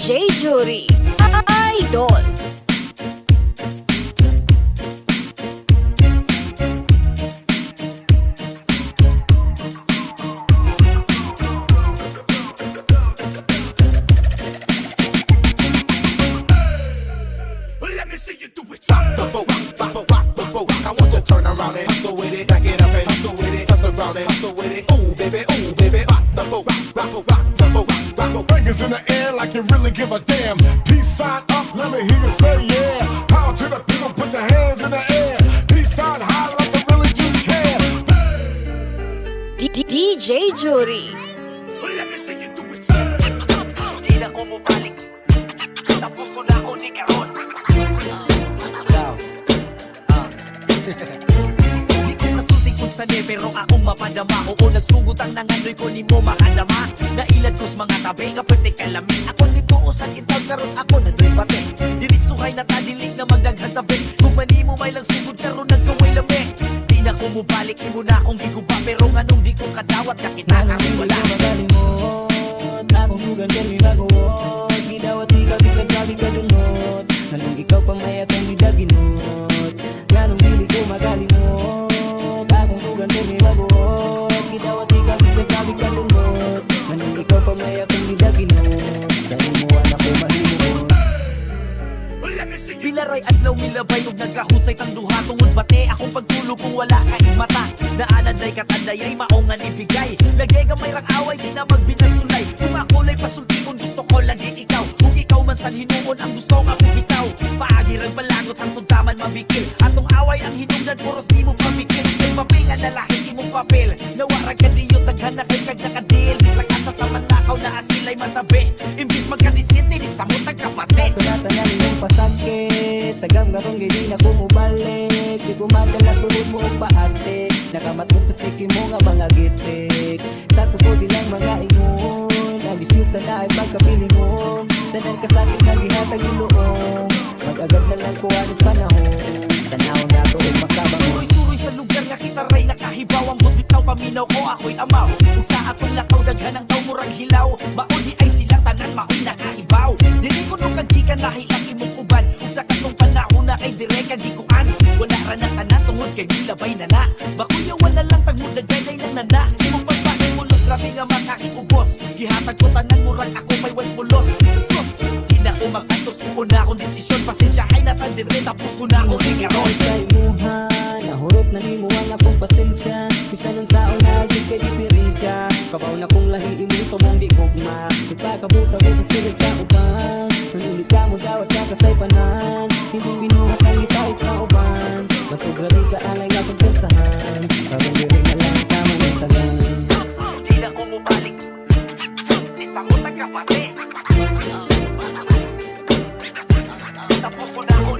DJ Jury Idol. Let me see you do it. Rock the boat, rock the boat, rock the boat. I want you to turn around and hustle with it, back it up and hustle with it, touch the ground and hustle with it. Ooh baby, rock the boat, rock the boat, rock the boat, rock the boat. Fingers in the air like you really give a damn. Peace sign up, let me hear you say yeah. Power to the people, put your hands in the air. Peace sign high like you really do care. DJ Jury. Let me see you do it. Di na ko mabalik. Tapos ko na ako ni Karon. Di ko kasutig kung saan pero akong mapadama. Oo, nagsugot ang nangandoy ko ni mo makadama. Nailad ko's mga tabi, kaperte kalamin. Ako nito usan itag karon ako nandoy pati. Diritsuhay na tadilig na magdaghan tabi. Kung mani mo may lang sugod karon nagkaway lami. Di na ko mabalik, imo na akong giguba. Pero nganong di ko kadawat, kakita kami wala. Akong hugan kami maguot. Gidawat di kami sa grabe kadunot. Nganong ikaw pamayat ang didaginot. Nganong dili ko magalimot. Akong hugan kami maguot. Gidawat di kami sa grabe kadunot. Nganong ikaw pamayat ang didaginot. Dahil mo anak ko malimot. Bilaray adlaw milabay ug nagkahusay tang duha tungod bate akong pagtulog kung wala kay mata. Naanaday katanday ay maongan ibigay. Lagay ka may away di na magbinasulay. Kung ako lay pasulti kung gusto ko lagi ikaw. Kung ikaw man san hinuon ang gusto nga kung bitaw. Paagi rang balagot ang tugtaman mabikil. Atong away ang hinungdan puros di mo pamikil. Kay mapingan na lahit imong papel. Nawarag ka diyo taghan na kay kag nakadil. Isa ka sa taman lakaw na asilay matabi. Imbis magkadisinte di sa mutag kapasit. Tunatanan yung pasangkit. Tagam garong gini na kumubalik. Di ko madalas bulod mo og paate. Nakamatong tutiki mo nga mga gitik. Sa tuko di lang mga ingon. Ambisyosa na ay pagkapilingon. Tanan kasakit na gihatag iloong. Mag-agad na lang kuhanis panahon. Tanaw na to og makabangon. Suroy-suroy sa lugar nga kita ray nakahibaw. Ang butitaw paminaw ko ako'y amaw. Kung sa akong lakaw daghan ang taw murag hilaw. Maon di ay sila tanan maoy nakahibaw. Dili ko nung kagikan nahilang imong uban. Kung sa katong panahon na kay dire kagikuan. Wala ra na tanan tungod kay nilabay na na. Bakuyawan na lang tagmud dagay nang nana. Imong pagpahi mulos grabe nga makakiubos. Gihatag ko tanan murag ako may pulos. Sus, di na ko magantos puo na akong desisyon. Pasensyahay na tan dire tapos na ako si Karon. Sa imuhan, nahurot na ni mo ang akong pasensya. Bisan nun sa una, di ka diferensya. Kabaw na kong lahi imong tumong di gugma. Ipakabuta mo sa spirit sa uban. Nanuli ka mo daw at kakasaypanan. Hindi binuhat ang ipait sa uban. Matugrabi ka alay nga pagpensahan. Karong diri na lang tama ng talan. Di na ko mabalik. Di pa ko tagapati. Tapos ko na ako